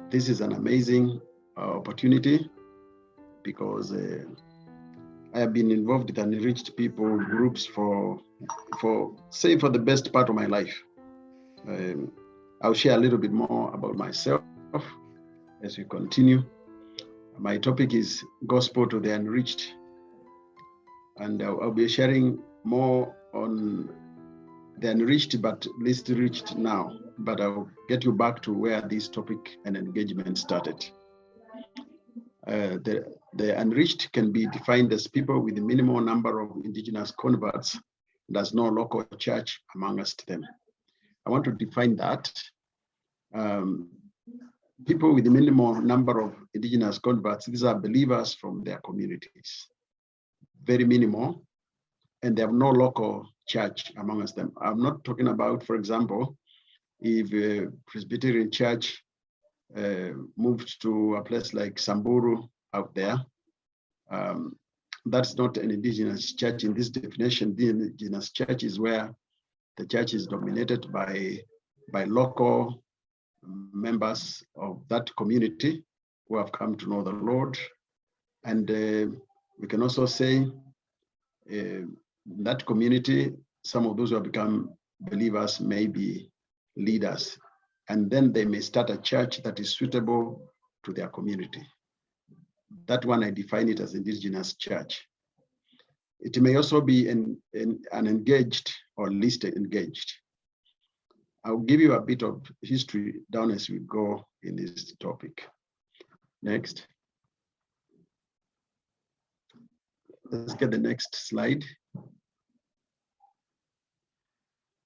This is an amazing opportunity because I have been involved with Unreached people groups for the best part of my life. I'll share a little bit more about myself as we continue. My topic is Gospel to the Unreached, and I'll be sharing more on the unreached but least reached now, but I'll get you back to where this topic and engagement started. The unreached can be defined as people with a minimal number of indigenous converts. There's no local church amongst them. I want to define that. People with a minimal number of indigenous converts, these are believers from their communities. Very minimal, and they have no local church amongst them. I'm not talking about, for example, if a Presbyterian church moved to a place like Samburu out there. That's not an indigenous church in this definition. The indigenous church is where the church is dominated by local members of that community who have come to know the Lord. And we can also say that community, some of those who have become believers may be leaders, and then they may start a church that is suitable to their community. That one, I define it as indigenous church. It may also be an engaged or least engaged. I'll give you a bit of history down as we go in this topic. Next. Let's get the next slide.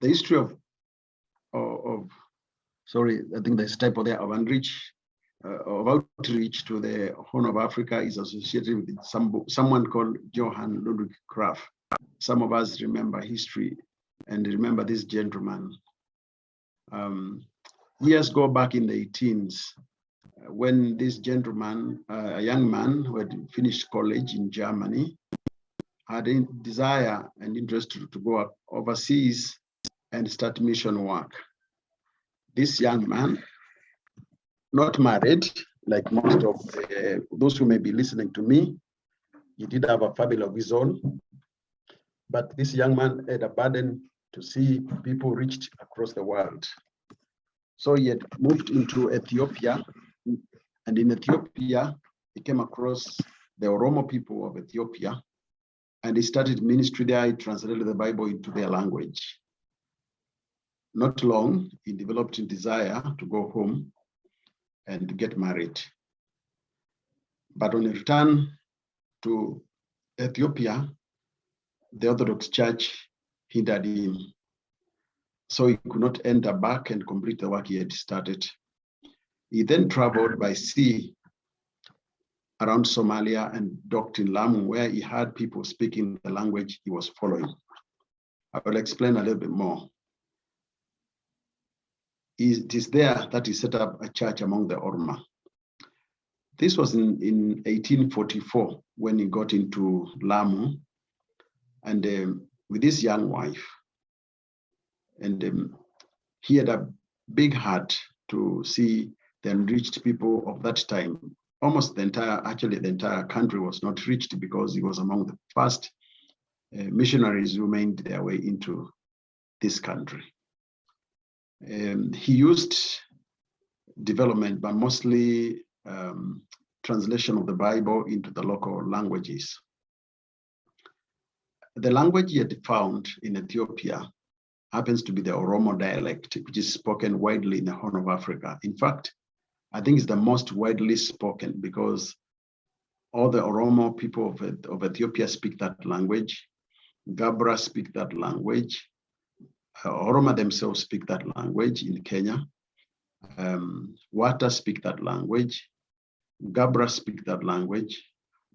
The history of sorry, I think there's a typo there, of outreach to the Horn of Africa is associated with someone called Johann Ludwig Kraft. Some of us remember history and remember this gentleman. Years go back in the 18s when this gentleman, a young man who had finished college in Germany, had a desire and interest to go overseas and start mission work. This young man, not married, like most of those who may be listening to me, he did have a family of his own, but this young man had a burden to see people reached across the world. So he had moved into Ethiopia, and in Ethiopia, he came across the Oromo people of Ethiopia, and he started ministry there. He translated the Bible into their language. Not long, he developed a desire to go home and to get married. But on a return to Ethiopia, the Orthodox Church hindered him. So he could not enter back and complete the work he had started. He then traveled by sea around Somalia and docked in Lamu, where he had people speaking the language he was following. I will explain a little bit more. It is there that he set up a church among the Orma. This was in 1844 when he got into Lamu and with his young wife. And he had a big heart to see the unreached people of that time. Almost the entire country was not reached because he was among the first missionaries who made their way into this country. He used development, but mostly translation of the Bible into the local languages. The language he had found in Ethiopia happens to be the Oromo dialect, which is spoken widely in the Horn of Africa. In fact, I think it's the most widely spoken because all the Oromo people of Ethiopia speak that language. Gabra speak that language. Oroma themselves speak that language in Kenya. Wata speak that language. Gabra speak that language.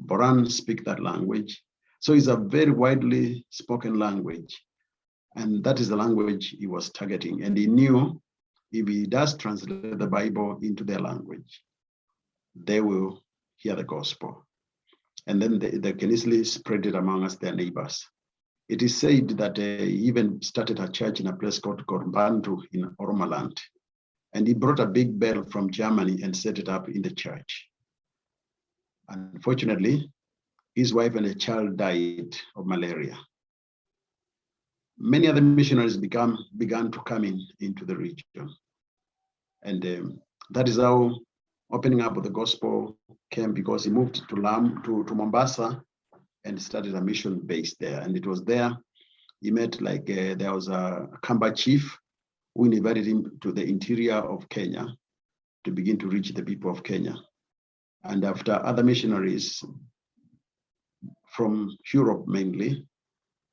Boran speak that language. So it's a very widely spoken language. And that is the language he was targeting. And he knew if he does translate the Bible into their language, they will hear the gospel. And then they can easily spread it amongst their neighbors. It is said that he even started a church in a place called Korbantu in Oromaland. And he brought a big bell from Germany and set it up in the church. Unfortunately, his wife and a child died of malaria. Many other missionaries began to come into the region. And that is how opening up of the gospel came, because he moved to Mombasa and started a mission base there. And it was there he met, there was a Kamba chief who invited him to the interior of Kenya to begin to reach the people of Kenya. And after other missionaries from Europe mainly,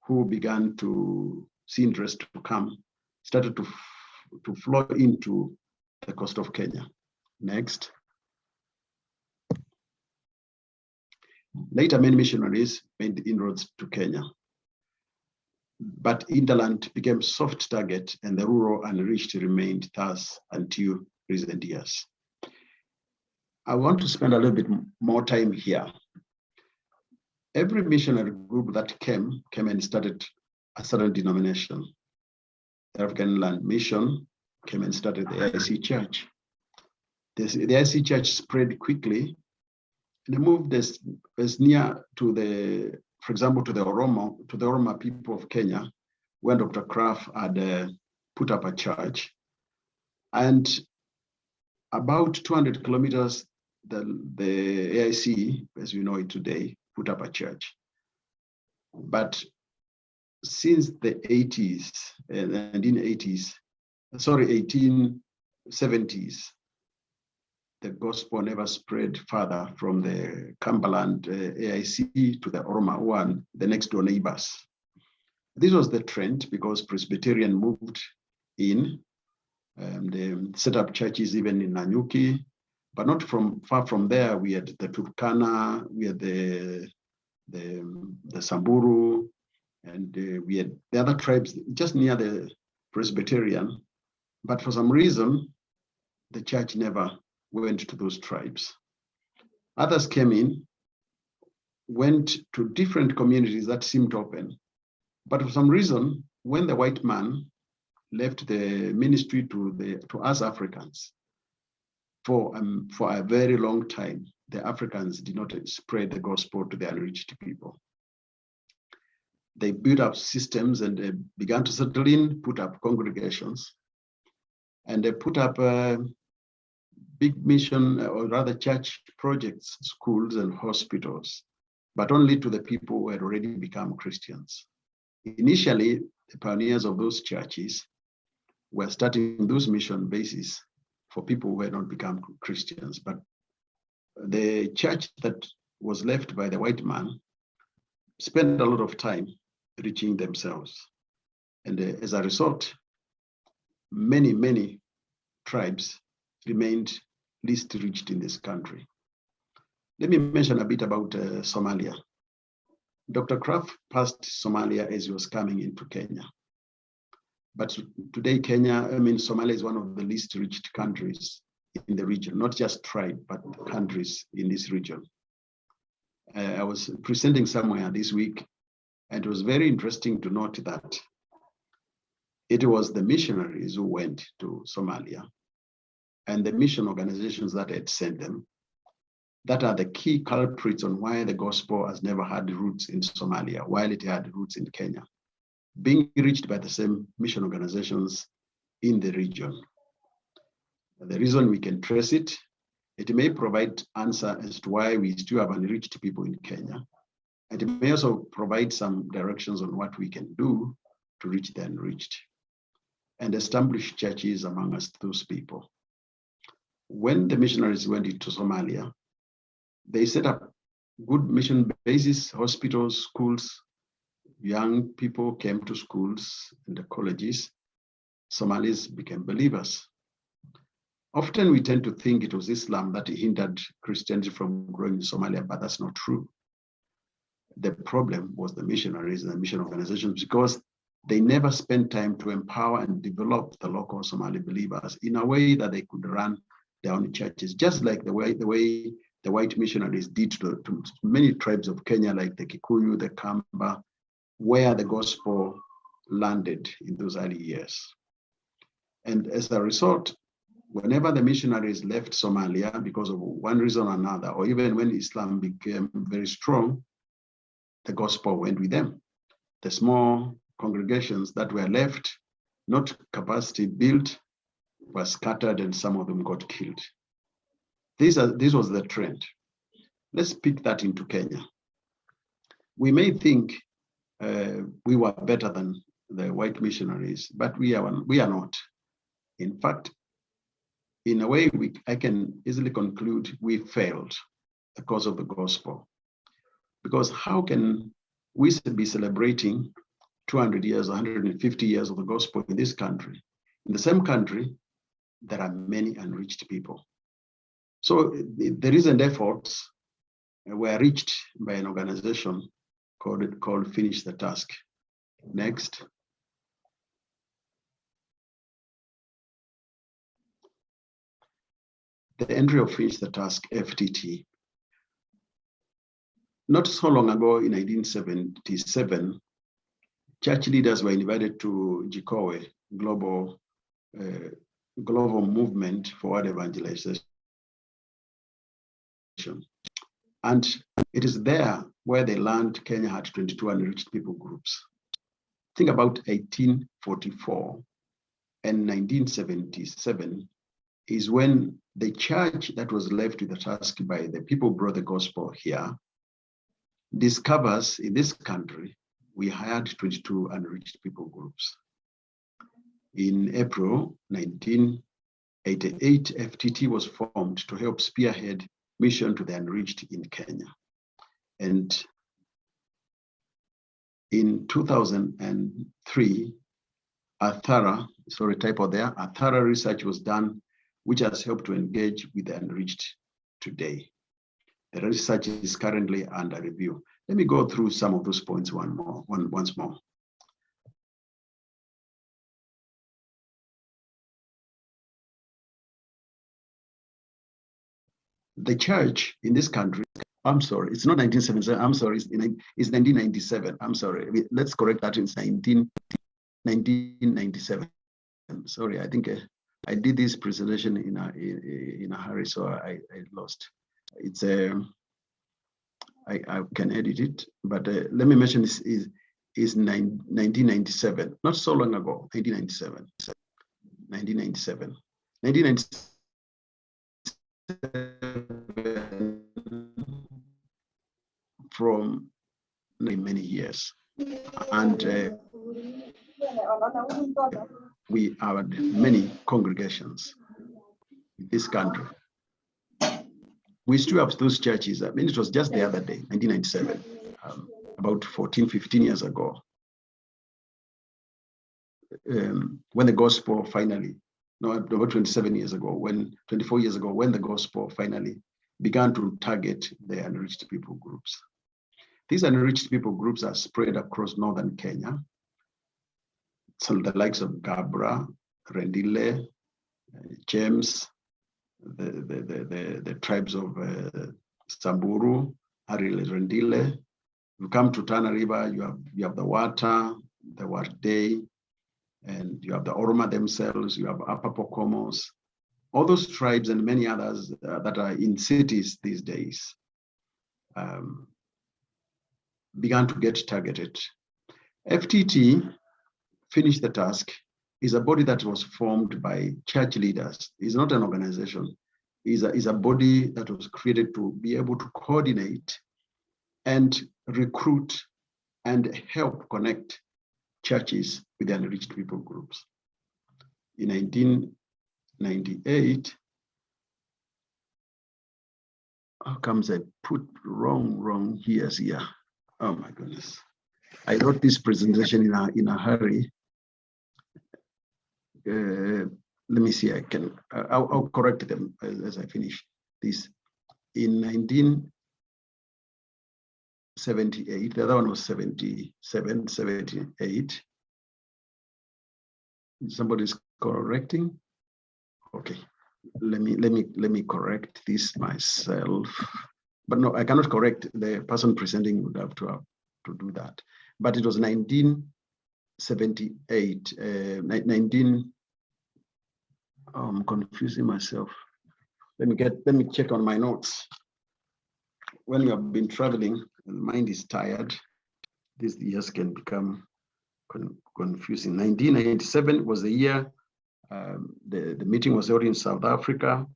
who began to see interest to come, started to flow into the coast of Kenya. Next. Later, many missionaries made inroads to Kenya, but hinterland became soft target, and the rural unreached remained thus until recent years. I want to spend a little bit more time here. Every missionary group that came and started a certain denomination. The African Land Mission came and started the AIC Church. The AIC Church spread quickly, and they moved as near to the, for example, to the Oromo people of Kenya, when Dr. Kraft had put up a church. And about 200 kilometers, the AIC, as we know it today, put up a church. But since the 80s, 1870s, the gospel never spread further from the Cumberland AIC to the Oromo one, the next door neighbors. This was the trend because Presbyterian moved in. They set up churches even in Nanyuki, but not far from there. We had the Turkana, we had the Samburu, and we had the other tribes just near the Presbyterian. But for some reason, the church never went to those tribes. Others came in, went to different communities that seemed open. But for some reason, when the white man left the ministry to us Africans, for a very long time, the Africans did not spread the gospel to the unreached people. They built up systems and they began to settle in, put up congregations, and they put up big mission, or rather church projects, schools and hospitals, but only to the people who had already become Christians. Initially, the pioneers of those churches were starting those mission bases for people who had not become Christians. But the church that was left by the white man spent a lot of time reaching themselves. And as a result, many tribes remained least reached in this country. Let me mention a bit about Somalia. Dr. Kraft passed Somalia as he was coming into Kenya. But today, Somalia is one of the least reached countries in the region, not just tribe, but countries in this region. I was presenting somewhere this week, and it was very interesting to note that it was the missionaries who went to Somalia and the mission organizations that had sent them that are the key culprits on why the gospel has never had roots in Somalia, while it had roots in Kenya, being reached by the same mission organizations in the region. The reason we can trace it, it may provide answer as to why we still have unreached people in Kenya. And it may also provide some directions on what we can do to reach the unreached and establish churches amongst those people. When the missionaries went into Somalia, they set up good mission bases, hospitals, schools. Young people came to schools and the colleges. Somalis became believers. Often we tend to think it was Islam that hindered Christianity from growing in Somalia, but that's not true. The problem was the missionaries and the mission organizations, because they never spent time to empower and develop the local Somali believers in a way that they could run their own churches, just like the way the white missionaries did to many tribes of Kenya, like the Kikuyu, the Kamba, where the gospel landed in those early years. And as a result, whenever the missionaries left Somalia because of one reason or another, or even when Islam became very strong, the gospel went with them. The small congregations that were left, not capacity built, were scattered and some of them got killed. This was the trend. Let's pick that into Kenya. We may think we were better than the white missionaries, but we are not. In fact, in a way, I can easily conclude we failed the cause of the gospel. Because how can we be celebrating 200 years, 150 years of the gospel in this country? In the same country, there are many unreached people. So the recent efforts were reached by an organization called Finish the Task. Next. The entry of Finish the Task, FTT. Not so long ago, in 1977, church leaders were invited to Jikowe, global movement for word evangelization. And it is there where they learned Kenya had 22 unreached people groups. Think about 1844 and 1977 is when the church that was left with the task by the people who brought the gospel here discovers in this country we had 22 unreached people groups. In April 1988, FTT was formed to help spearhead mission to the unreached in Kenya. And in 2003, a thorough research was done, which has helped to engage with the unreached today. The research is currently under review. Let me go through some of those points once more. The church in this country, I'm sorry, it's not 1977, I'm sorry, it's 1997. I'm sorry, let's correct that. It's 1997. Sorry, I think I did this presentation in a hurry, so I lost. It's I can edit it, but let me mention this is 1997, not so long ago, 1997. From many years, and we have many congregations in this country. We still have those churches. I mean, it was just the other day, 1997, about 14, 15 years ago, when the gospel finally, no, about 27 years ago, 24 years ago, when the gospel finally began to target the unreached people groups. These unreached people groups are spread across northern Kenya. So the likes of Gabra, Rendile, James, the tribes of Samburu, Arile, Rendile. You come to Tana River, you have the Wata, the Wardei, and you have the Oroma themselves, you have Upper Pokomos, all those tribes and many others that are in cities these days began to get targeted. FTT, Finish the Task, is a body that was formed by church leaders. It's not an organization. It's a body that was created to be able to coordinate and recruit and help connect churches with the unreached people groups. In 1998, how comes I put wrong years here? Oh my goodness. I wrote this presentation in a hurry. Let me see, I'll correct them as I finish this. In 1978, the other one was 77, 78. Somebody's correcting. Okay, let me correct this myself. But no, I cannot correct. The person presenting would have to do that. But it was 1978, I'm confusing myself. Let me check on my notes. When you have been traveling and the mind is tired, these years can become confusing. 1997 was the year the meeting was held in South Africa.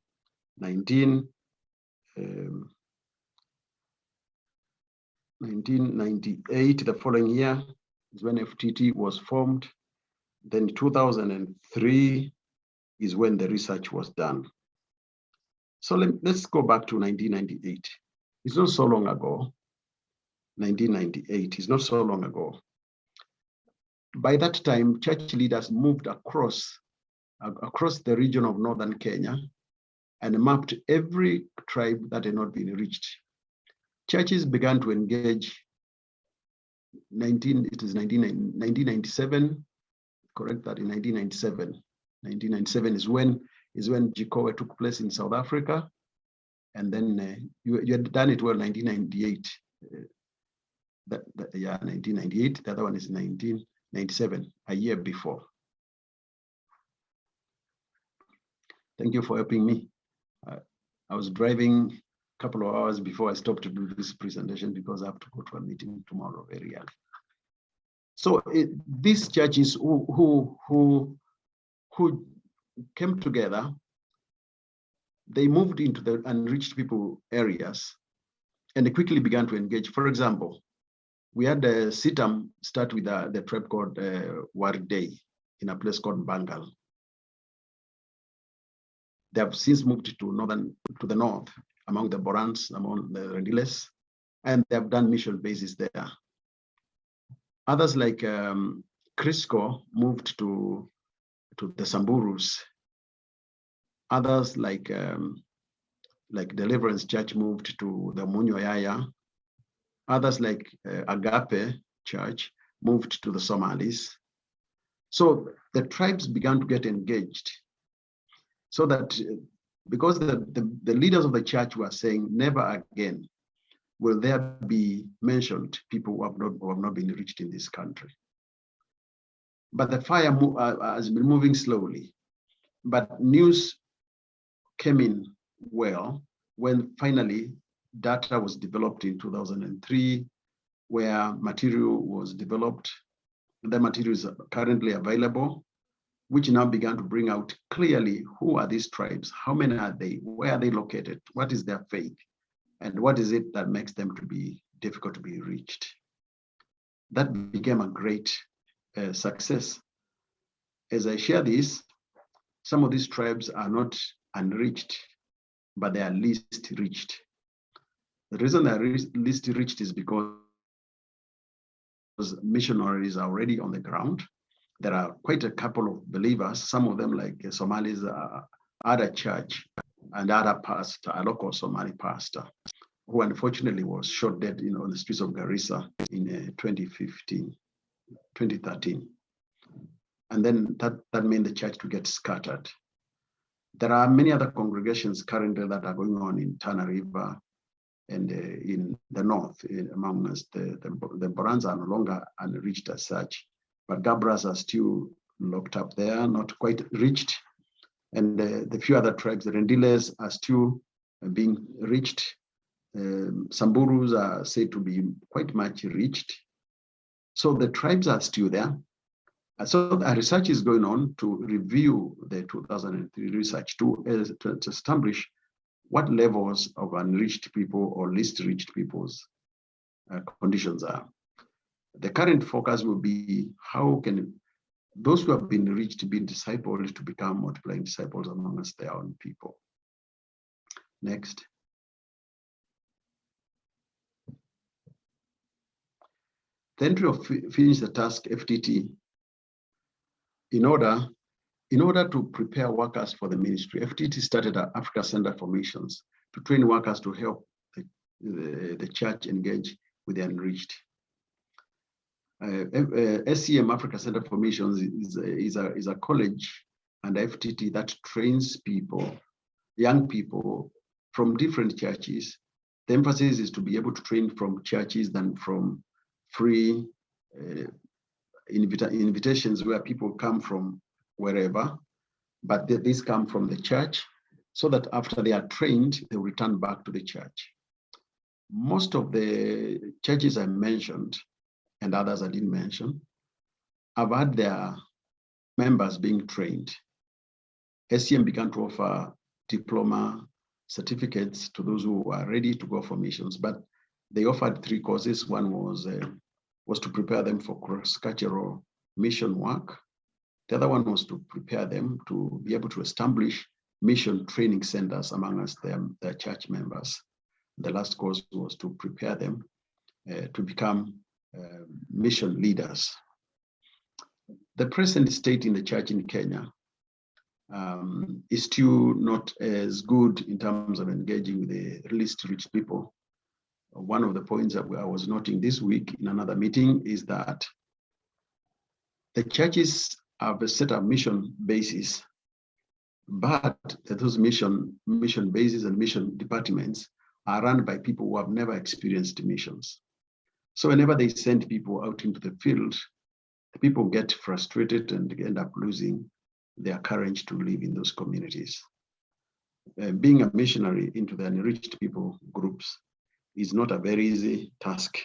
1998, the following year, is when FTT was formed. Then 2003 is when the research was done. So let's go back to 1998. It's not so long ago. 1998 is not so long ago. By that time, church leaders moved across the region of northern Kenya and mapped every tribe that had not been reached. Churches began to engage. 1997, correct that, in 1997. 1997 is when Jikowe took place in South Africa, and then you had done it well. 1998. 1998. The other one is 1997, a year before. Thank you for helping me. I was driving a couple of hours before I stopped to do this presentation because I have to go to a meeting tomorrow very early. So these churches who came together, they moved into the unreached people areas and they quickly began to engage. For example, we had the Sitam start with the tribe called Wardei in a place called Bangal. They have since moved to the north, among the Borans, among the Rendiles, and they have done mission bases there. Others like Crisco moved to the Samburus. Others like Deliverance Church moved to the Munyoyaya. Others like Agape Church moved to the Somalis. So the tribes began to get engaged. So that because the leaders of the church were saying, never again will there be mentioned people who have not been reached in this country. But the fire has been moving slowly. But news came in well when finally data was developed in 2003, where material was developed. The material is currently available, which now began to bring out clearly who are these tribes, how many are they, where are they located, what is their faith, and what is it that makes them to be difficult to be reached. That became a great success. As I share this, some of these tribes are not unreached, but they are least reached. The reason they are least reached is because missionaries are already on the ground. There are quite a couple of believers, some of them like Somalis, other church and other pastor, a local Somali pastor, who unfortunately was shot dead on the streets of Garissa in 2013. And then that made the church to get scattered. There are many other congregations currently that are going on in Tana River and in the north, among us. The Borans are no longer unreached as such, but Gabras are still locked up there, not quite reached. And the few other tribes, the Rendiles, are still being reached. Samburus are said to be quite much reached. So the tribes are still there. So a research is going on to review the 2003 research to establish what levels of unreached people or least reached people's conditions are. The current focus will be how can those who have been reached be discipled to become multiplying disciples amongst their own people. Next. The entry of Finish the Task FTT. In order to prepare workers for the ministry, FTT started an Africa Center for Missions to train workers to help the church engage with the unreached. SCM Africa Center for Missions is a college and FTT that trains people, young people from different churches. The emphasis is to be able to train from churches than from free invitations where people come from wherever, but these come from the church, so that after they are trained, they return back to the church. Most of the churches I mentioned, and others I didn't mention, have had their members being trained. SCM began to offer diploma certificates to those who are ready to go for missions, but they offered 3 courses. One was to prepare them for cross-cultural mission work. The other one was to prepare them to be able to establish mission training centers among us, their church members. The last course was to prepare them to become mission leaders. The present state in the church in Kenya is still not as good in terms of engaging with the least rich people. One of the points that I was noting this week in another meeting is that the churches have set up mission bases, but those mission bases and mission departments are run by people who have never experienced missions. So whenever they send people out into the field, the people get frustrated and end up losing their courage to live in those communities. Being a missionary into the unreached people groups is not a very easy task,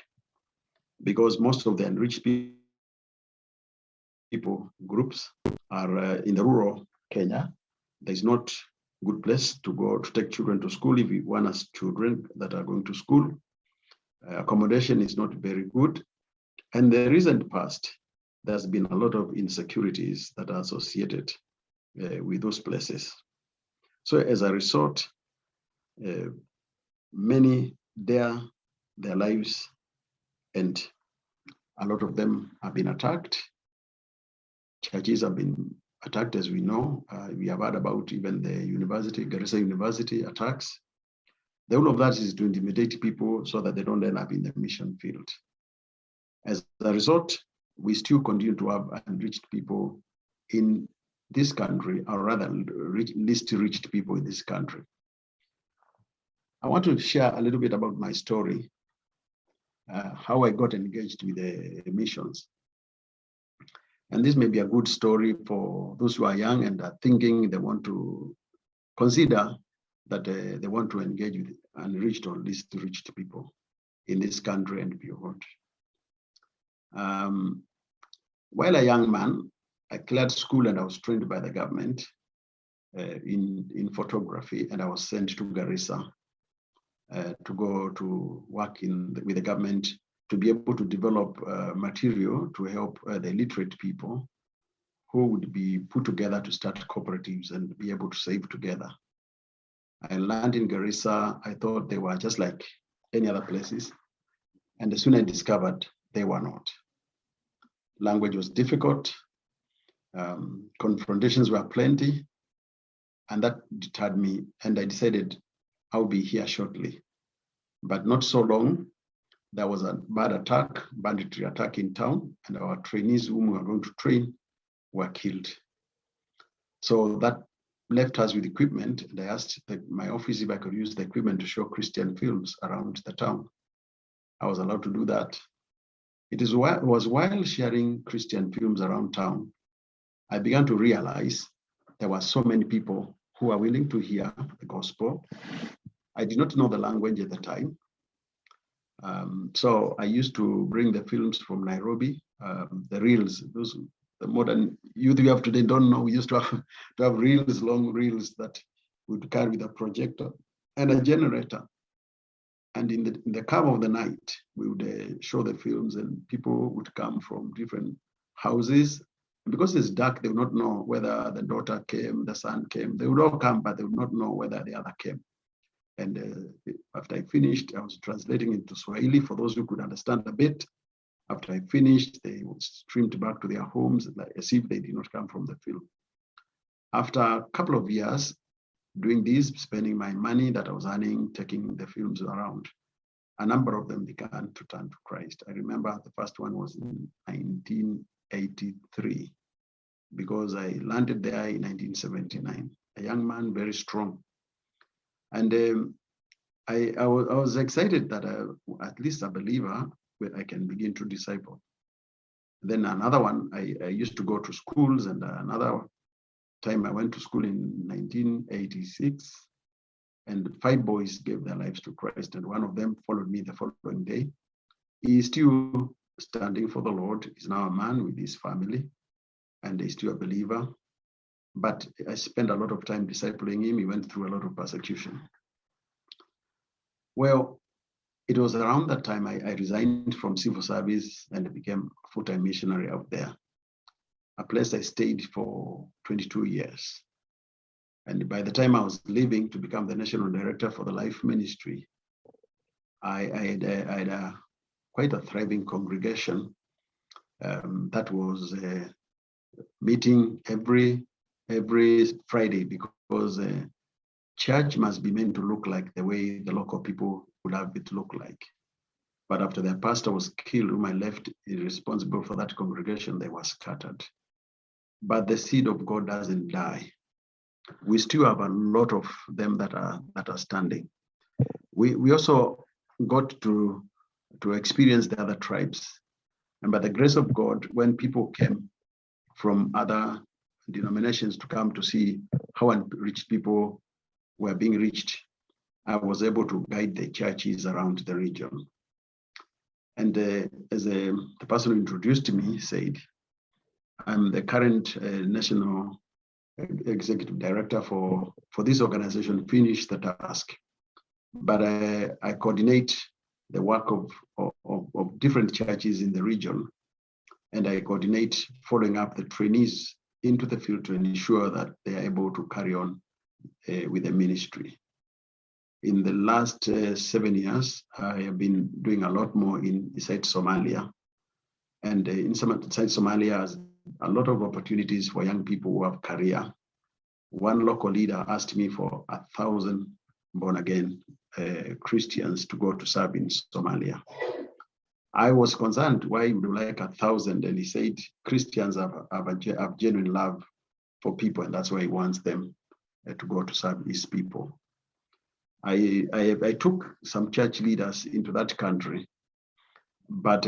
because most of the unreached people groups are in the rural Kenya. There's not a good place to go to take children to school if one has children that are going to school. Accommodation is not very good. And the recent past, there's been a lot of insecurities that are associated with those places. So as a result, many dare their lives, and a lot of them have been attacked. Churches have been attacked, as we know. We have heard about even the university, Garissa University attacks. The whole of that is to intimidate people so that they don't end up in the mission field. As a result, we still continue to have unreached people in this country, or rather least reached people in this country. I want to share a little bit about my story, how I got engaged with the missions. And this may be a good story for those who are young and are thinking they want to consider that they want to engage with unreached or least reached people in this country and beyond. While a young man, I cleared school and I was trained by the government in photography, and I was sent to Garissa to go to work with the government to be able to develop material to help the illiterate people who would be put together to start cooperatives and be able to save together. I landed in Garissa. I thought they were just like any other places. And soon I discovered they were not. Language was difficult. Confrontations were plenty. And that deterred me. And I decided I'll be here shortly. But not so long. There was a banditry attack in town, and our trainees whom we were going to train were killed. So that left us with equipment, and I asked my office if I could use the equipment to show Christian films around the town. I was allowed to do that. It was while sharing Christian films around town, I began to realize there were so many people who are willing to hear the gospel. I did not know the language at the time. So I used to bring the films from Nairobi, the reels. Those the modern youth we have today don't know. We used to have reels, long reels that would carry with a projector and a generator. And in the calm of the night, we would show the films, and people would come from different houses. And because it's dark, they would not know whether the daughter came, the son came. They would all come, but they would not know whether the other came. And after I finished, I was translating into Swahili for those who could understand a bit. After I finished, they would streamed back to their homes as if they did not come from the film. After a couple of years doing this, spending my money that I was earning, taking the films around, a number of them began to turn to Christ. I remember the first one was in 1983, because I landed there in 1979, a young man, very strong. And I was excited that at least a believer, where I can begin to disciple. Then another one, I used to go to schools, and another time I went to school in 1986, and 5 boys gave their lives to Christ, and one of them followed me the following day. He is still standing for the Lord. He's now a man with his family, and he's still a believer. But I spent a lot of time discipling him. He went through a lot of persecution. Well, it was around that time I resigned from civil service and became a full-time missionary out there, a place I stayed for 22 years. And by the time I was leaving to become the national director for the Life Ministry, I had quite a thriving congregation that was meeting every Friday, because church must be meant to look like the way the local people would have it look like. But after their pastor was killed, whom I left responsible for that congregation, they were scattered. But the seed of God doesn't die. We still have a lot of them that are standing. We also got to experience the other tribes. And by the grace of God, when people came from other denominations to come to see how unreached people were being reached, I was able to guide the churches around the region. And as the person who introduced me said, I'm the current national executive director for this organization, Finish the Task. But I coordinate the work of different churches in the region, and I coordinate following up the trainees into the field to ensure that they are able to carry on with the ministry. In the last 7 years, I have been doing a lot more inside Somalia. And inside Somalia has a lot of opportunities for young people who have career. One local leader asked me for 1,000 born-again Christians to go to serve in Somalia. I was concerned, why would you like 1,000? And he said, Christians have genuine love for people, and that's why he wants them to go to serve his people. I took some church leaders into that country, but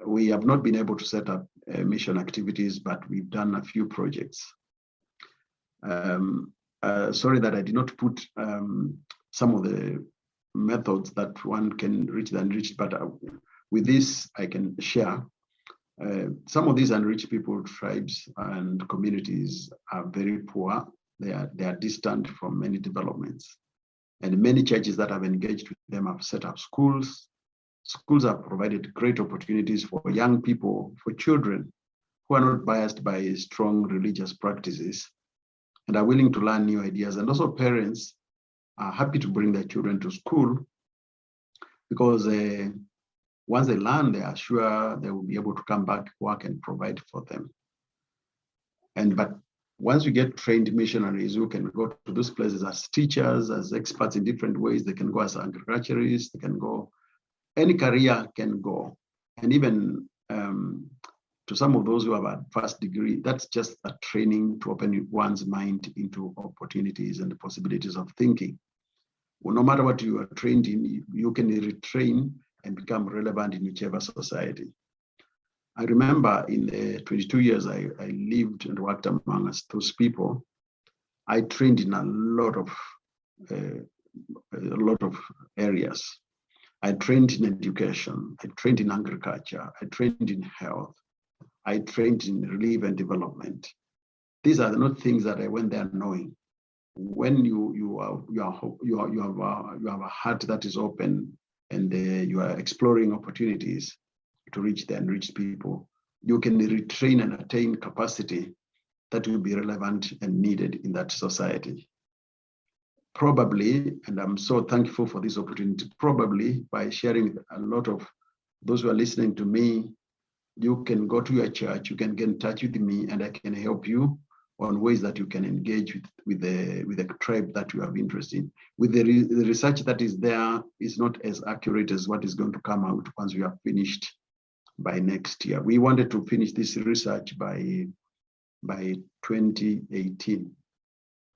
we have not been able to set up mission activities, but we've done a few projects. Sorry that I did not put some of the methods that one can reach the unreached, but with this I can share. Some of these unreached people, tribes and communities are very poor. They are distant from many developments. And many churches that have engaged with them have set up schools. Schools have provided great opportunities for young people, for children who are not biased by strong religious practices and are willing to learn new ideas. And also parents are happy to bring their children to school because once they learn, they are sure they will be able to come back, work, and provide for them. But once you get trained missionaries who can go to those places as teachers, as experts in different ways, they can go as agriculturists, they can go, any career can go. And even to some of those who have a first degree, that's just a training to open one's mind into opportunities and the possibilities of thinking. Well, no matter what you are trained in, you can retrain and become relevant in whichever society. I remember in the 22 years I lived and worked amongst those people, I trained in a lot of areas. I trained in education, I trained in agriculture, I trained in health, I trained in relief and development. These are not things that I went there knowing. When you have a heart that is open and you are exploring opportunities to reach the unreached people, you can retrain and attain capacity that will be relevant and needed in that society. Probably, and I'm so thankful for this opportunity, probably by sharing with a lot of those who are listening to me, you can go to your church, you can get in touch with me, and I can help you on ways that you can engage with the tribe that you have interest in. With the research that is there is not as accurate as what is going to come out once we have finished by next year. We wanted to finish this research by 2018,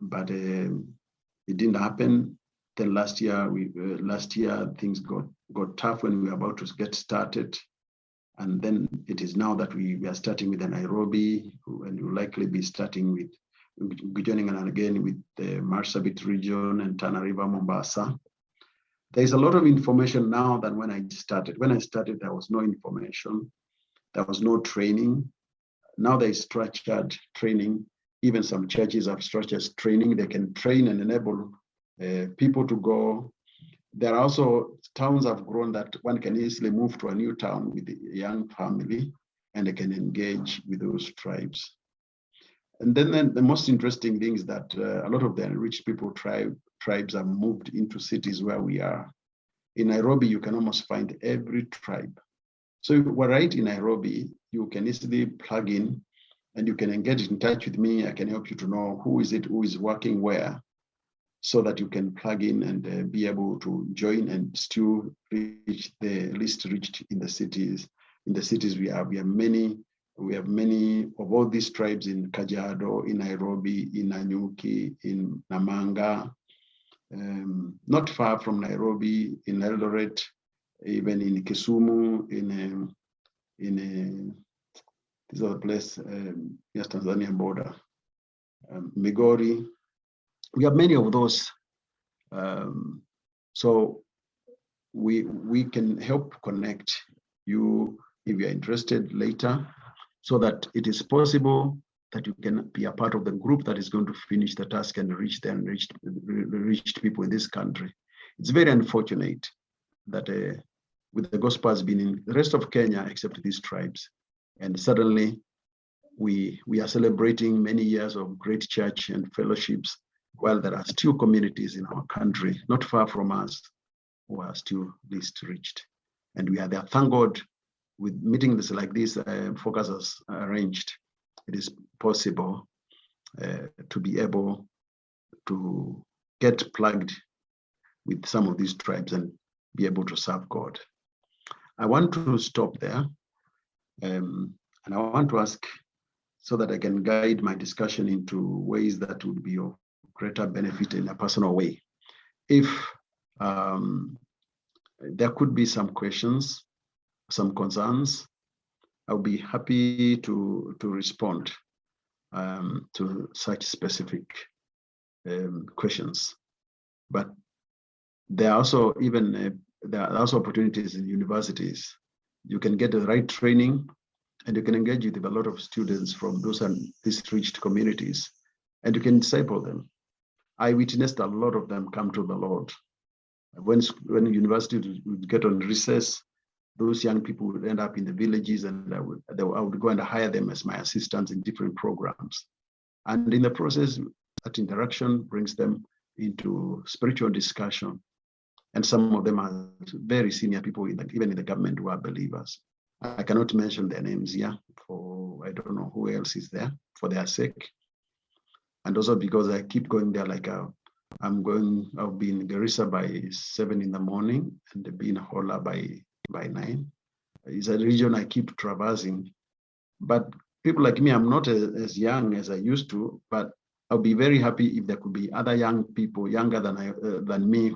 but it didn't happen. Then last year things got tough when we were about to get started. And then it is now that we are starting with the Nairobi, and we'll likely be starting with, joining again with the Marsabit region and Tana River, Mombasa. There's a lot of information now than when I started. When I started, there was no information. There was no training. Now there is structured training. Even some churches have structured training. They can train and enable people to go. There are also towns have grown that one can easily move to a new town with a young family, and they can engage with those tribes. And then the most interesting thing is that a lot of the Unreached people tribes have moved into cities where we are. In Nairobi, you can almost find every tribe. So if we're right in Nairobi, you can easily plug in and you can engage in touch with me. I can help you to know who is working where, so that you can plug in and be able to join and still reach the least reached in the cities. In the cities we have many of all these tribes in Kajiado, in Nairobi, in Nanyuki, in Namanga, not far from Nairobi, in Eldoret, even in Kisumu, in this other place, yes, Tanzania border, Migori. We have many of those. So we can help connect you if you're interested later, so that it is possible that you can be a part of the group that is going to finish the task and reach the unreached people in this country. It's very unfortunate that with the gospel has been in the rest of Kenya except these tribes, and suddenly we are celebrating many years of great church and fellowships, while there are still communities in our country not far from us who are still least reached. And we are there. Thank God, with meetings like this, Focus has arranged, it is possible to be able to get plugged with some of these tribes and be able to serve God. I want to stop there, and I want to ask, so that I can guide my discussion into ways that would be of greater benefit in a personal way. If there could be some questions, some concerns, I'll be happy to respond to such specific questions. But there are also there are also opportunities in universities. You can get the right training, and you can engage with a lot of students from those unreached communities, and you can disciple them. I witnessed a lot of them come to the Lord. When university would get on recess, those young people would end up in the villages, and I would go and hire them as my assistants in different programs. And in the process, that interaction brings them into spiritual discussion. And some of them are very senior people, even in the government, who are believers. I cannot mention their names here, for I don't know who else is there, for their sake. And also because I keep going there, like I'll be in Garissa by 7 in the morning and be in Hola by 9. It's a region I keep traversing. But people like me, I'm not as young as I used to, but I'll be very happy if there could be other young people, younger than me,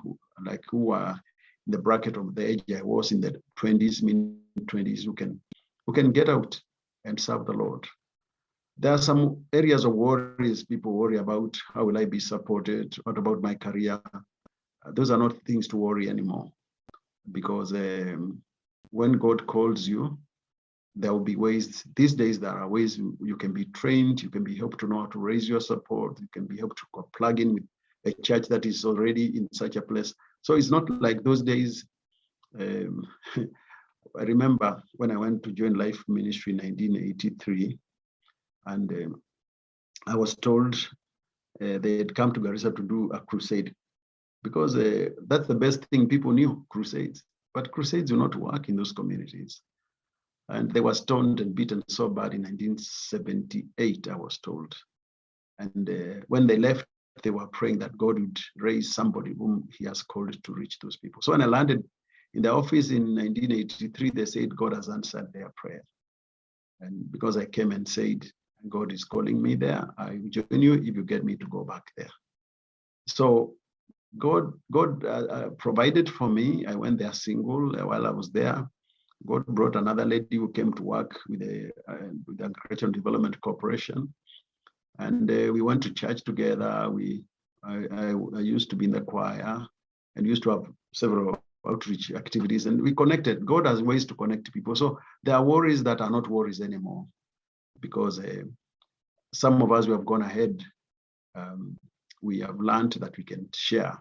who are in the bracket of the age I was in the 20s, mid-20s, who can get out and serve the Lord. There are some areas of worries people worry about. How will I be supported? What about my career? Those are not things to worry anymore, because when God calls you, there will be ways. These days, there are ways you can be trained, you can be helped to know how to raise your support, you can be helped to plug in with a church that is already in such a place. So it's not like those days. I remember when I went to join Life Ministry in 1983, and I was told they had come to Garissa to do a crusade, because that's the best thing people knew, crusades. But crusades do not work in those communities. And they were stoned and beaten so bad in 1978, I was told. And when they left, they were praying that God would raise somebody whom he has called to reach those people. So when I landed in the office in 1983, they said God has answered their prayer. And because I came and said, God is calling me there, I will join you if you get me to go back there. So God provided for me. I went there single while I was there. God brought another lady who came to work with the Agricultural Development Corporation, and we went to church together. I used to be in the choir and used to have several outreach activities, and we connected. God has ways to connect people. So there are worries that are not worries anymore, because some of us who have gone ahead, we have learned that we can share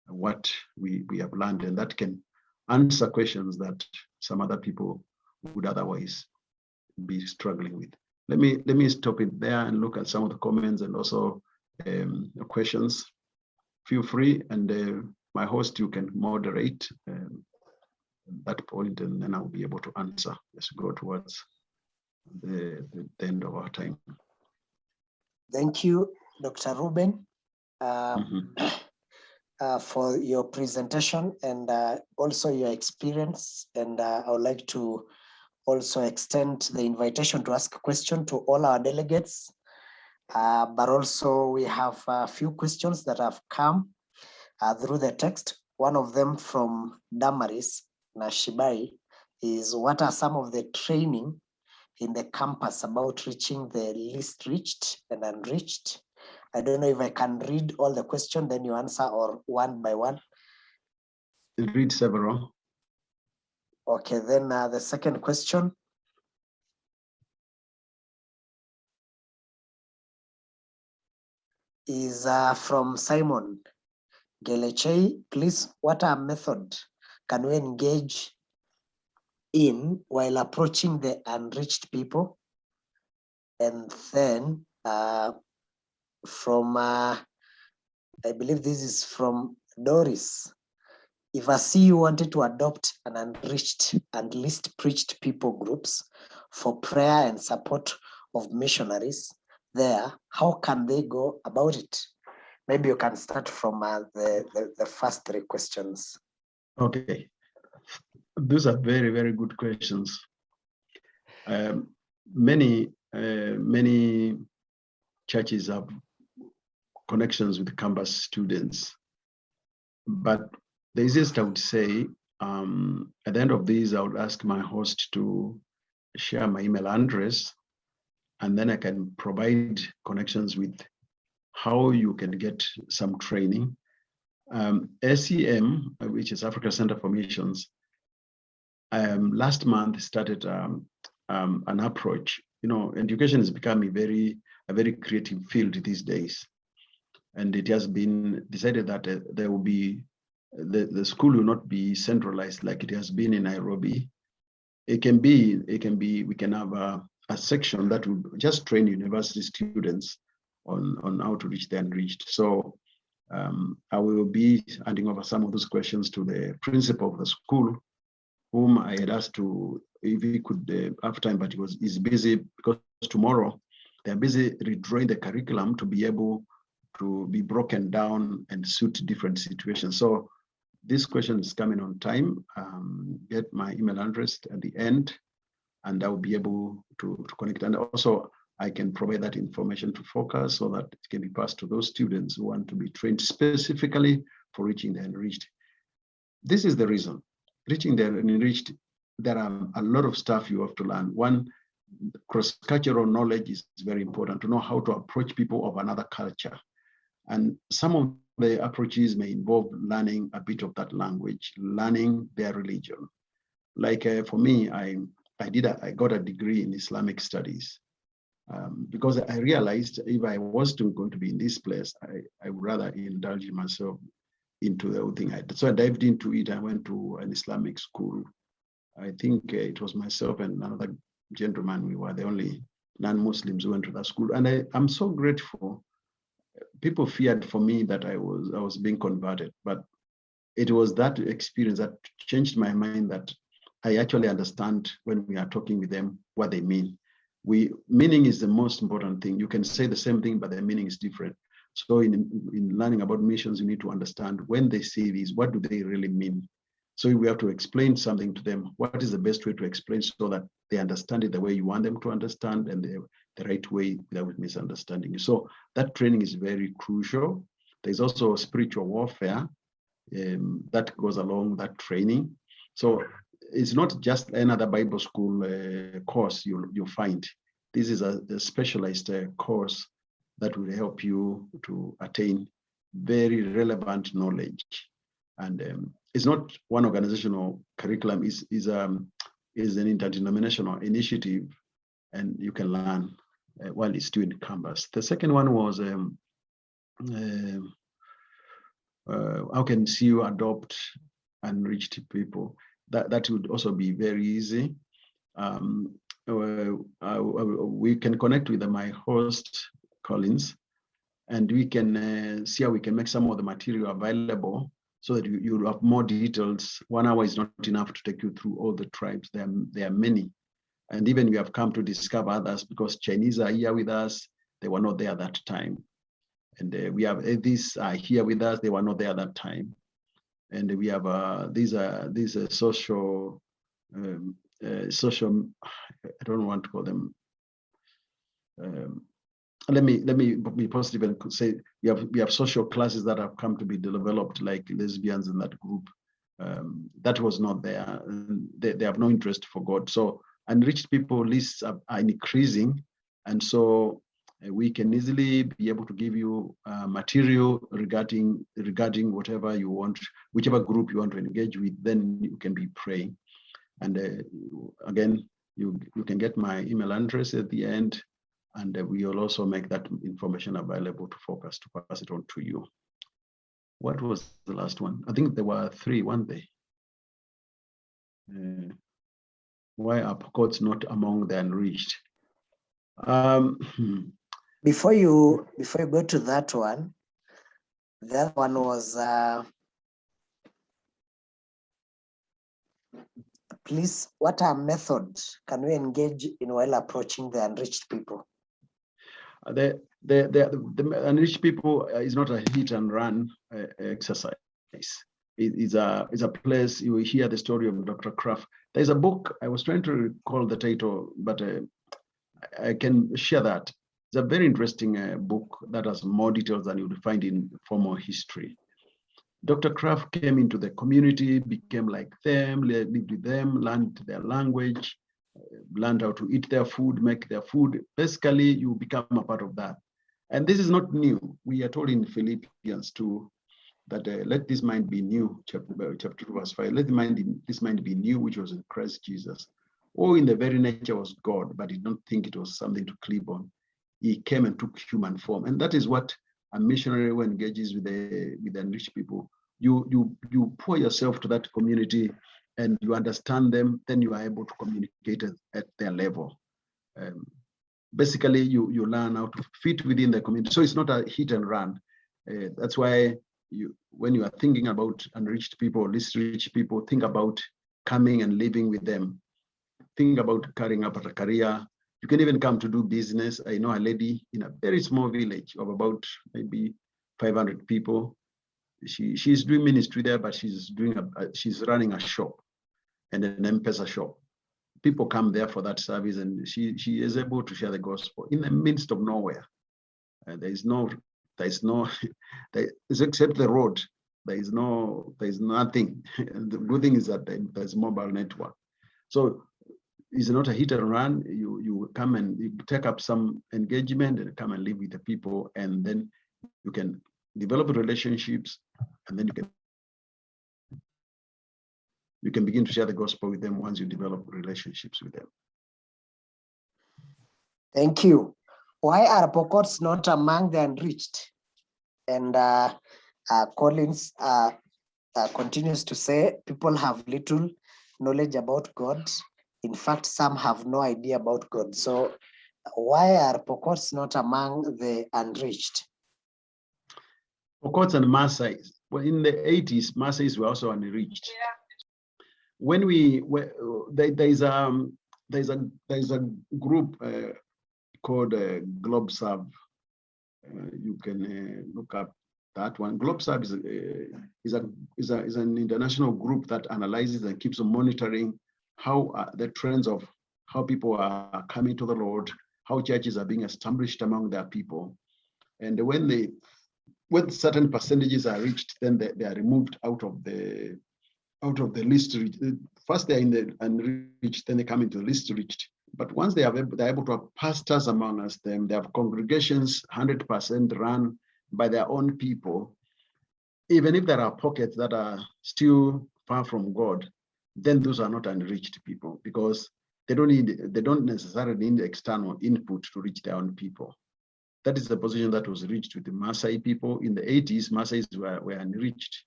what we have learned, and that can answer questions that some other people would otherwise be struggling with. Let me stop it there and look at some of the comments and also questions. Feel free, and my host, you can moderate that point, and then I'll be able to answer as we go towards the end of our time. Thank you, Dr. Reuben, for your presentation and also your experience. And I would like to also extend the invitation to ask a question to all our delegates. But also we have a few questions that have come through the text. One of them from Damaris Nashibai is, what are some of the training in the campus about reaching the least reached and unreached? I don't know if I can read all the questions, then you answer, or one by one. Read several. Okay, then the second question is from Simon Gelechei. Please, what are method can we engage in while approaching the unreached people? And then from, I believe this is from Doris. If a CU wanted to adopt an unreached and least preached people groups for prayer and support of missionaries there, how can they go about it? Maybe you can start from the first three questions. Okay. Those are very, very good questions. Many churches have connections with campus students, but the easiest I would say, at the end of this, I would ask my host to share my email address, and then I can provide connections with how you can get some training. SEM, which is Africa Center for Missions, last month started an approach. You know, education is becoming a very creative field these days, and it has been decided that there will be the school will not be centralized like it has been in Nairobi. We can have a section that will just train university students on how to reach the unreached. So I will be handing over some of those questions to the principal of the school, whom I had asked to, if he could have time, but he's busy because tomorrow they're busy redrawing the curriculum to be able to be broken down and suit different situations. So this question is coming on time. Get my email address at the end, and I will be able to connect. And also, I can provide that information to Focus so that it can be passed to those students who want to be trained specifically for reaching the unreached. This is the reason. Reaching the unreached, there are a lot of stuff you have to learn. One, cross-cultural knowledge is very important, to know how to approach people of another culture. And some of the approaches may involve learning a bit of that language, learning their religion. Like for me, I got a degree in Islamic studies because I realized if I was going to be in this place, I would rather indulge myself into the whole thing. So I dived into it. I went to an Islamic school. I think it was myself and another gentleman. We were the only non-Muslims who went to that school. And I'm so grateful. People feared for me that I was being converted, but it was that experience that changed my mind, that I actually understand when we are talking with them what they mean. Meaning is the most important thing. You can say the same thing, but the meaning is different. So in learning about missions, you need to understand when they say this, what do they really mean? So we have to explain something to them. What is the best way to explain so that they understand it the way you want them to understand, and the right way without misunderstanding? So that training is very crucial. There's also spiritual warfare that goes along that training. So it's not just another Bible school course you find. This is a specialized course that will help you to attain very relevant knowledge. And it's not one organizational curriculum, is an interdenominational initiative, and you can learn while it's still in campus. The second one was how can you adopt unreached people? That would also be very easy. We can connect with my host, Collins, and we can see how we can make some of the material available so that you have more details. 1 hour is not enough to take you through all the tribes. There are many. And even we have come to discover others because Chinese are here with us. They were not there at that time. And we have these are here with us. They were not there at that time. And we have these are social, social, I don't want to call them, let me be positive and say we have social classes that have come to be developed, like lesbians in that group. That was not there. They have no interest for God. So unreached people lists are increasing, and so we can easily be able to give you material regarding whatever you want, whichever group you want to engage with. Then you can be praying. And again, you can get my email address at the end, and we will also make that information available to Focus to pass it on to you. What was the last one? I think there were 3, weren't they? Why are Pokots not among the unreached? Before you go to that one, that one was please, what are methods can we engage in while approaching the unreached people? The unreached people is not a hit and run exercise. It's a place. You will hear the story of Dr. Kraft. There's a book, I was trying to recall the title, but I can share that. It's a very interesting book that has more details than you would find in formal history. Dr. Kraft came into the community, became like them, lived with them, learned their language, learned how to eat their food, make their food. Basically, you become a part of that. And this is not new. We are told in Philippians 2 that let this mind be new, chapter 2, verse 5. Let this mind be new, which was in Christ Jesus. Oh, in the very nature was God, but did not think it was something to cleave on. He came and took human form. And that is what a missionary who engages with the unreached people. You pour yourself to that community and you understand them, then you are able to communicate at their level. Basically, you learn how to fit within the community. So it's not a hit and run. That's why when you are thinking about unreached people or least reached people, think about coming and living with them. Think about carrying up a career. You can even come to do business. I know a lady in a very small village of about maybe 500 people. She's doing ministry there, but she's running a shop and an M-Pesa shop. People come there for that service, and she is able to share the gospel in the midst of nowhere. There's except the road. There's nothing. The good thing is that there's mobile network. So it's not a hit and run. You come and you take up some engagement and come and live with the people, and then you can develop relationships, and then you can begin to share the gospel with them once you develop relationships with them. Thank you. Why are Pokots not among the unreached? And Collins continues to say, people have little knowledge about God. In fact, some have no idea about God. So why are Pokots not among the unreached? Pokots and Maasais. Well, in the 80s, Maasais were also unreached. Yeah. When there's a group called GlobeServe. You can look up that one. GlobeServe is an international group that analyzes and keeps on monitoring how the trends of how people are coming to the Lord, how churches are being established among their people, and when certain percentages are reached, then they are removed out of the out of the least reached. First they're in the unreached, then they come into the least reached. But once they're able to have pastors among us, them, they have congregations 100% run by their own people. Even if there are pockets that are still far from God, then those are not unreached people, because they don't necessarily need external input to reach their own people. That is the position that was reached with the Maasai people. In the 80s, Maasais were unreached.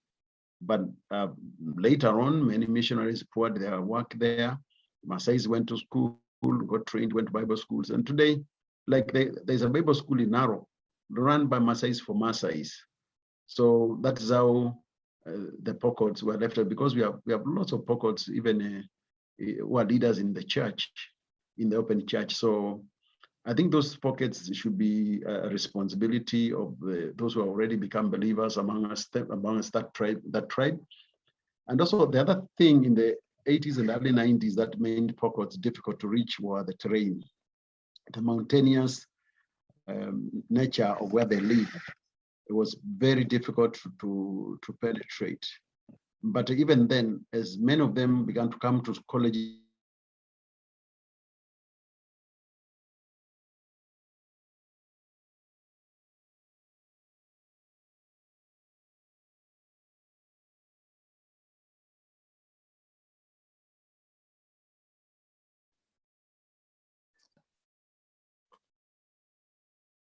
But later on, many missionaries poured their work there. Maasais went to school, got trained, went to Bible schools. And today, like there's a Bible school in Narrow run by Maasais for Maasais. So that is how the pockets were left, because we have lots of pockets, even who are leaders in the church, in the open church. So I think those pockets should be a responsibility of those who have already become believers among us that tribe. And also the other thing in the 80s and early 90s that made pockets difficult to reach were the terrain, the mountainous nature of where they live. It was very difficult to penetrate. But even then, as many of them began to come to college,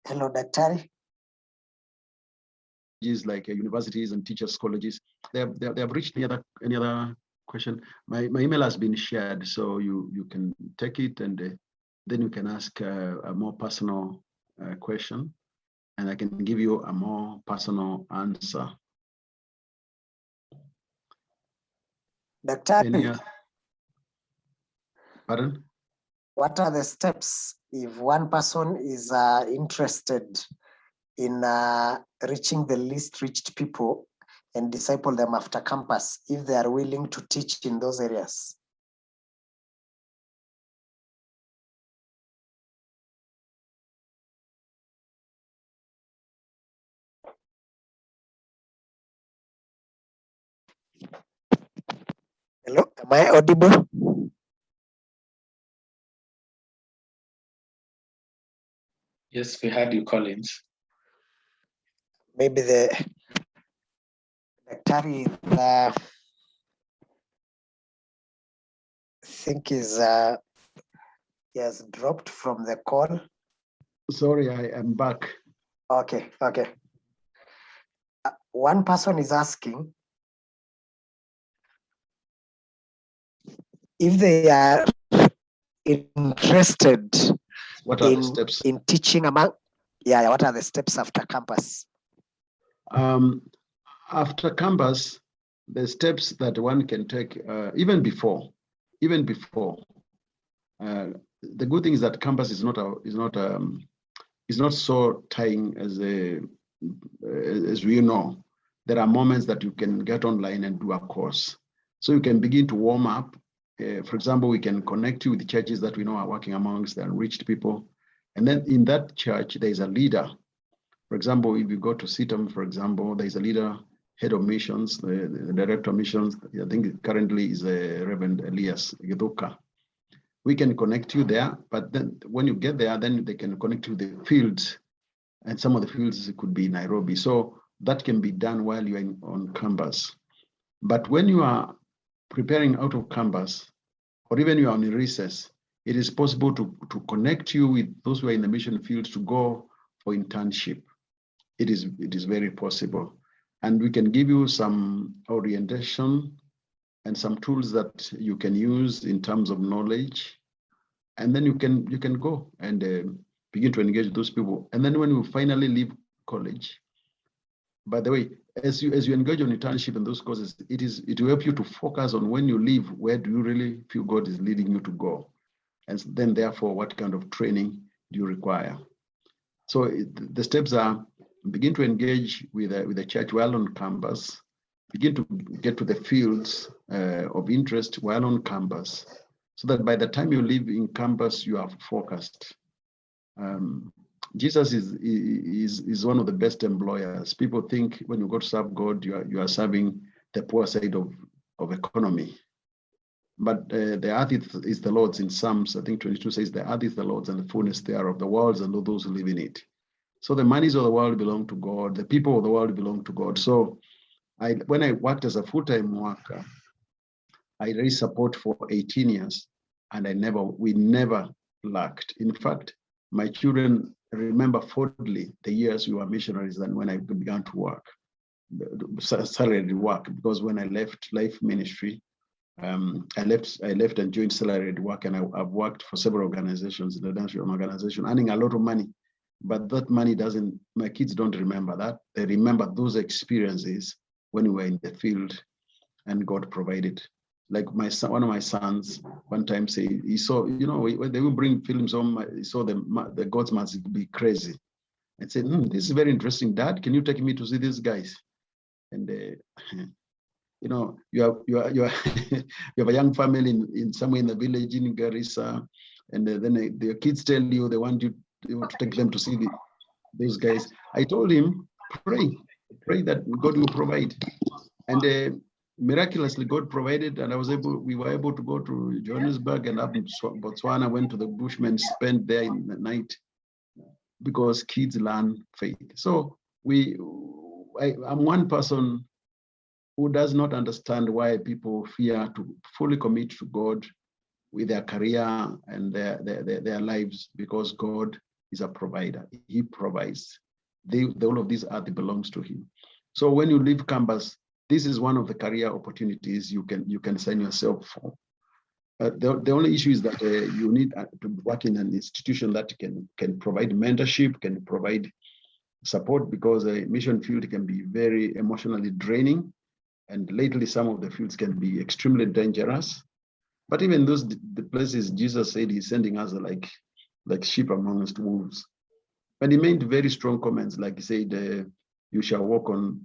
Hello, Daktari. like universities and teachers' colleges, they have reached any other question. My email has been shared, so you can take it, and then you can ask a more personal question, and I can give you a more personal answer. Daktari, pardon? What are the steps if one person is interested in reaching the least reached people and disciple them after campus, if they are willing to teach in those areas? Hello, am I audible? Yes, we heard you, Collins. Maybe the Daktari think is he has dropped from the call. Sorry, I am back. Okay. One person is asking if they are interested what are the steps in teaching among, what are the steps after campus? After campus, the steps that one can take, even before. The good thing is that campus is not so tying as we know. There are moments that you can get online and do a course, so you can begin to warm up. For example, we can connect you with the churches that we know are working amongst the unreached people, and then in that church there is a leader. For example, if you go to CITAM, for example, there is a leader, head of missions, the director of missions. I think currently is Reuben Nzuki. We can connect you there, but then when you get there, then they can connect you to the fields, and some of the fields could be Nairobi. So that can be done while you're on campus. But when you are preparing out of campus, or even you are on a recess, it is possible to connect you with those who are in the mission field to go for internship. It is very possible. And we can give you some orientation and some tools that you can use in terms of knowledge. And then you can go and begin to engage those people. And then when you finally leave college, by the way, as you engage on internship in those courses, it will help you to focus on when you leave, where do you really feel God is leading you to go? And then therefore, what kind of training do you require? So the steps are: begin to engage with the church while on campus, begin to get to the fields of interest while on campus, so that by the time you leave in campus, you are focused. Jesus is one of the best employers. People think when you go to serve God, you are serving the poor side of of economy. But the earth is the Lord's. In Psalms, I think 22 says, the earth is the Lord's and the fullness thereof, the world and all those who live in it. So the monies of the world belong to God. The people of the world belong to God. So when I worked as a full-time worker, I raised support for 18 years, and we never lacked. In fact, my children remember fondly the years we were missionaries than when I began to work, salaried work, because when I left life ministry, I left and joined salaried work, and I've worked for several organizations, the international organization, earning a lot of money. But that money my kids don't remember that. They remember those experiences when we were in the field and God provided. Like my son, one of my sons, one time say he saw, when they will bring films home, he saw the gods must be crazy. I said, this is very interesting, Dad. Can you take me to see these guys? And you have a young family in somewhere in the village in Garissa, and then the kids tell you they want you to take them to see those guys. I told him, pray that God will provide, and miraculously God provided, and we were able to go to Johannesburg and up in Botswana. Went to the Bushmen, spent there in the night, because kids learn faith. So I'm one person who does not understand why people fear to fully commit to God with their career and their lives, because God is a provider. He provides. All of this earth belongs to Him. So when you leave campus, this is one of the career opportunities you can sign yourself for. The only issue is that you need to work in an institution that can provide mentorship, can provide support, because a mission field can be very emotionally draining. And lately, some of the fields can be extremely dangerous. But even the places, Jesus said He's sending us like sheep amongst wolves. And He made very strong comments, like He said, "You shall walk on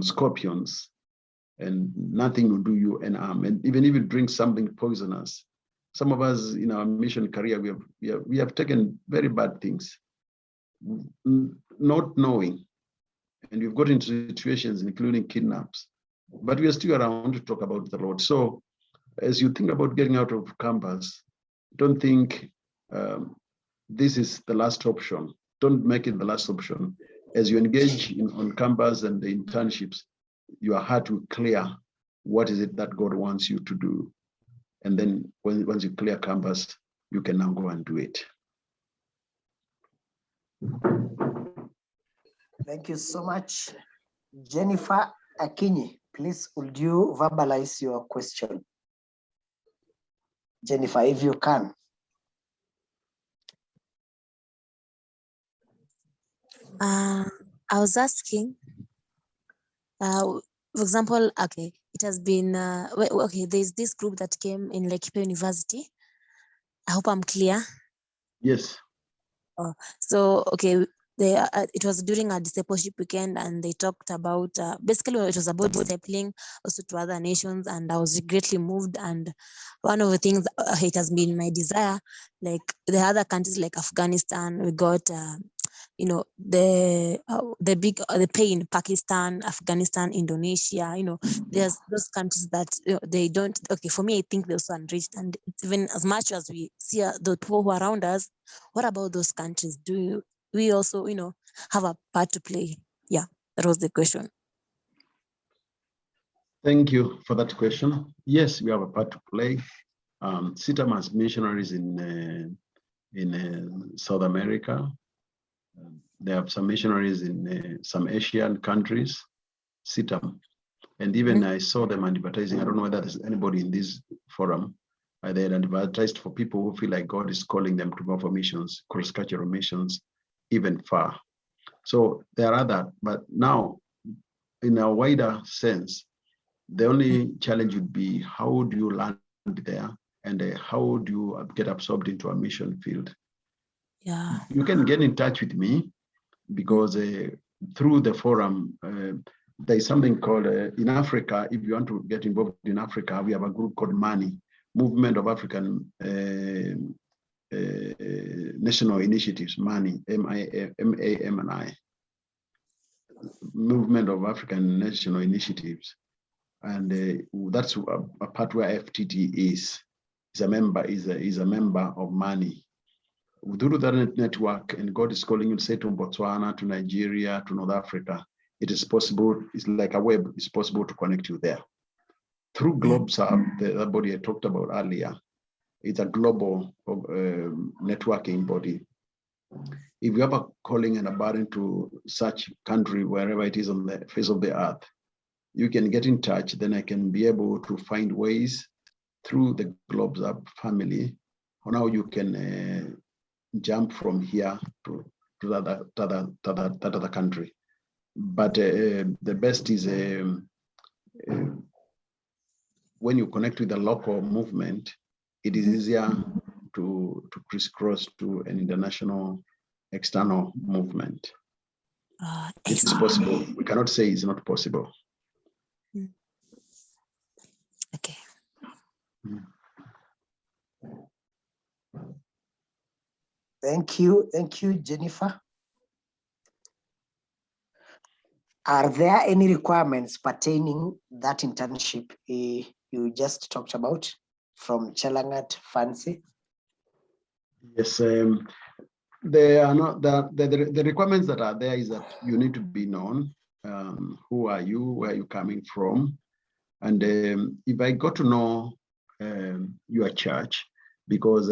scorpions, and nothing will do you an harm. And even if you drink something poisonous." Some of us in our mission career, we have taken very bad things, not knowing. And we've got into situations including kidnaps, but we are still around to talk about the Lord. So as you think about getting out of campus, don't think this is the last option. Don't make it the last option. As you engage on campus and the internships, your heart will clear what is it that God wants you to do. And then once you clear campus, you can now go and do it. Thank you so much. Jennifer Akinyi, please, would you verbalize your question? Jennifer, if you can. I was asking, for example, okay, it has been, okay, there's this group that came in Laikipia University. I hope I'm clear. Yes. So, okay, it was during a discipleship weekend, and they talked about, basically it was about discipling also to other nations, and I was greatly moved. And one of the things, it has been my desire, like the other countries like Afghanistan, we got, the pain, Pakistan, Afghanistan, Indonesia, there's those countries that they don't, okay, for me, I think they're also unreached. And it's even as much as we see the people who are around us, what about those countries? Do we also, have a part to play? Yeah, that was the question. Thank you for that question. Yes, we have a part to play. CITAM has missionaries in South America. They have some missionaries in some Asian countries, CITAM. And even I saw them advertising. I don't know whether there's anybody in this forum. They had advertised for people who feel like God is calling them to go for missions, cross-cultural missions, even far. So there are that. But now, in a wider sense, the only challenge would be, how do you land there, and how do you get absorbed into a mission field? Yeah. You can get in touch with me, because through the forum, there's something called, in Africa, if you want to get involved in Africa, we have a group called MANI, Movement of African National Initiatives, MANI, M-A-M-I, Movement of African National Initiatives. And that's a part where FTT is a member, is a member of Money. Through that network, and God is calling you to say to Botswana, to Nigeria, to North Africa, it is possible. It's like a web. It's possible to connect you there. Through GlobeSub, the body I talked about earlier, it's a global networking body. If you have a calling and a burden to such country, wherever it is on the face of the earth, you can get in touch. Then I can be able to find ways through the GlobeSub family on how you can jump from here to that other country. But the best is when you connect with the local movement, it is easier to crisscross to an international external movement. It is possible. We cannot say it's not possible. Okay. Thank you, Jennifer. Are there any requirements pertaining that internship you just talked about from Chelangat Fancy? Yes, they are not that the requirements that are there is that you need to be known. Who are you? Where are you coming from? And if I got to know your church, because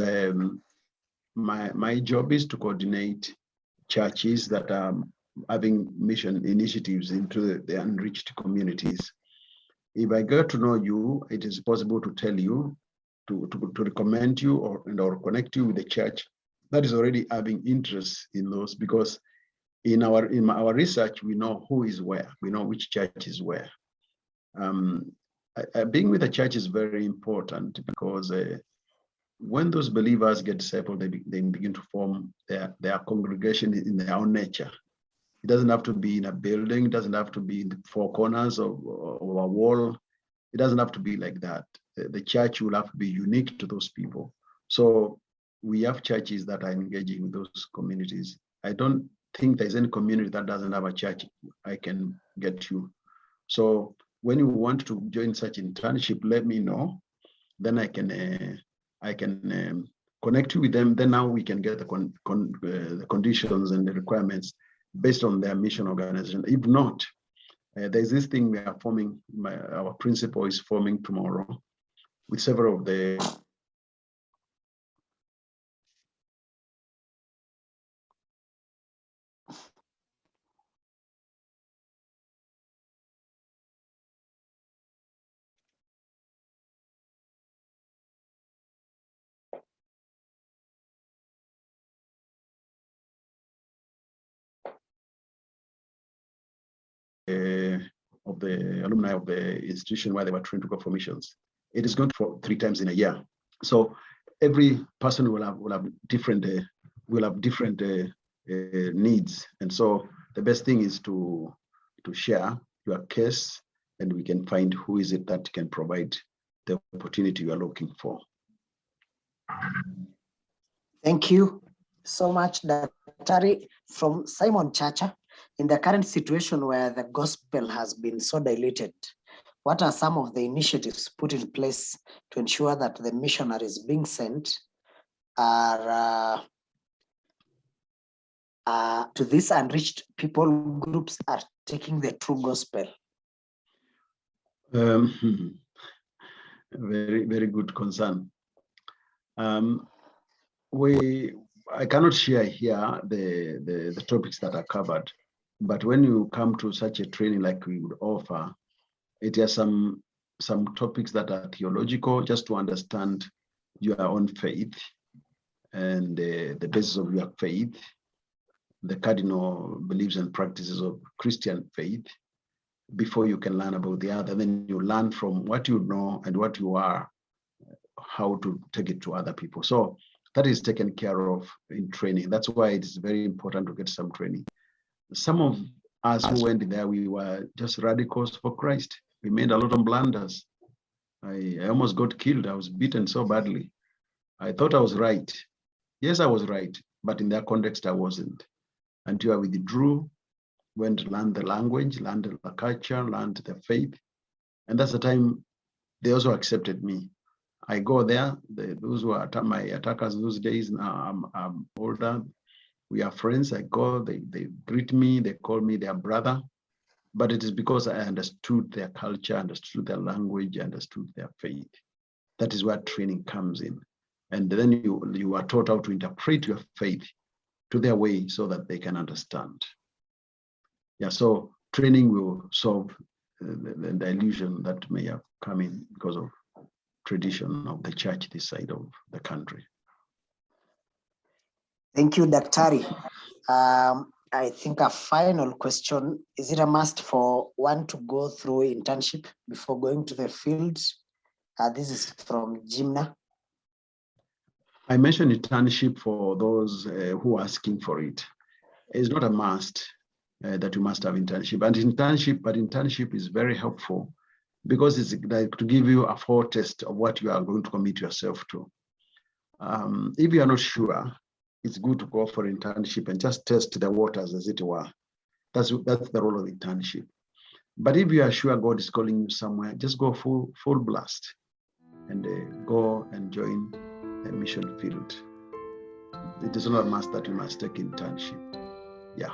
my job is to coordinate churches that are having mission initiatives into the unreached communities. If I get to know you, it is possible to tell you, to recommend you or connect you with the church that is already having interest in those, because in our research, we know who is where, we know which church is where. Being with the church is very important, because when those believers get discipled, they begin to form their congregation in their own nature. It doesn't have to be in a building. It doesn't have to be in the four corners of a wall. It doesn't have to be like that. The church will have to be unique to those people. So we have churches that are engaging with those communities. I don't think there's any community that doesn't have a church I can get you. So when you want to join such internship, let me know. Then I can connect you with them. Then now we can get the conditions and the requirements based on their mission organization. If not, there's this thing we are forming, our principal is forming tomorrow with several of the alumni of the institution where they were trained to go for missions. It is going for 3 times in a year. So every person will have different needs, and so the best thing is to share your case, and we can find who is it that can provide the opportunity you are looking for. Thank you so much, Daktari. From Simon Chacha, in the current situation where the gospel has been so diluted, what are some of the initiatives put in place to ensure that the missionaries being sent are to these unreached people groups are taking the true gospel? Very, very good concern. I cannot share here the topics that are covered, but when you come to such a training like we would offer, it has some topics that are theological, just to understand your own faith and the basis of your faith, the cardinal beliefs and practices of Christian faith, before you can learn about the other. Then you learn from what you know and what you are, how to take it to other people. So that is taken care of in training. That's why it is very important to get some training. Some of us who went there, we were just radicals for Christ. We made a lot of blunders. I almost got killed. I was beaten so badly. I thought I was right. Yes, I was right, but in that context, I wasn't. Until I withdrew, went to learn the language, learned the culture, learned the faith, And that's the time they also accepted me. I go there, those who are my attackers those days, now I'm older, we are friends. I go, they greet me, they call me their brother. But it is because I understood their culture, understood their language, understood their faith. That is where training comes in. And then you are taught how to interpret your faith to their way so that they can understand. Yeah, so training will solve the illusion that may have come in because of tradition of the church this side of the country. Thank you, Daktari. I think a final question, is it a must for one to go through internship before going to the field? This is from Jimna. I mentioned internship for those who are asking for it. It's not a must that you must have internship. But internship is very helpful because it's like to give you a foretaste of what you are going to commit yourself to. If you are not sure, it's good to go for internship and just test the waters, as it were. That's the role of internship. But if you are sure God is calling you somewhere, just go full blast and go and join a mission field. It is not a must that you must take internship. Yeah.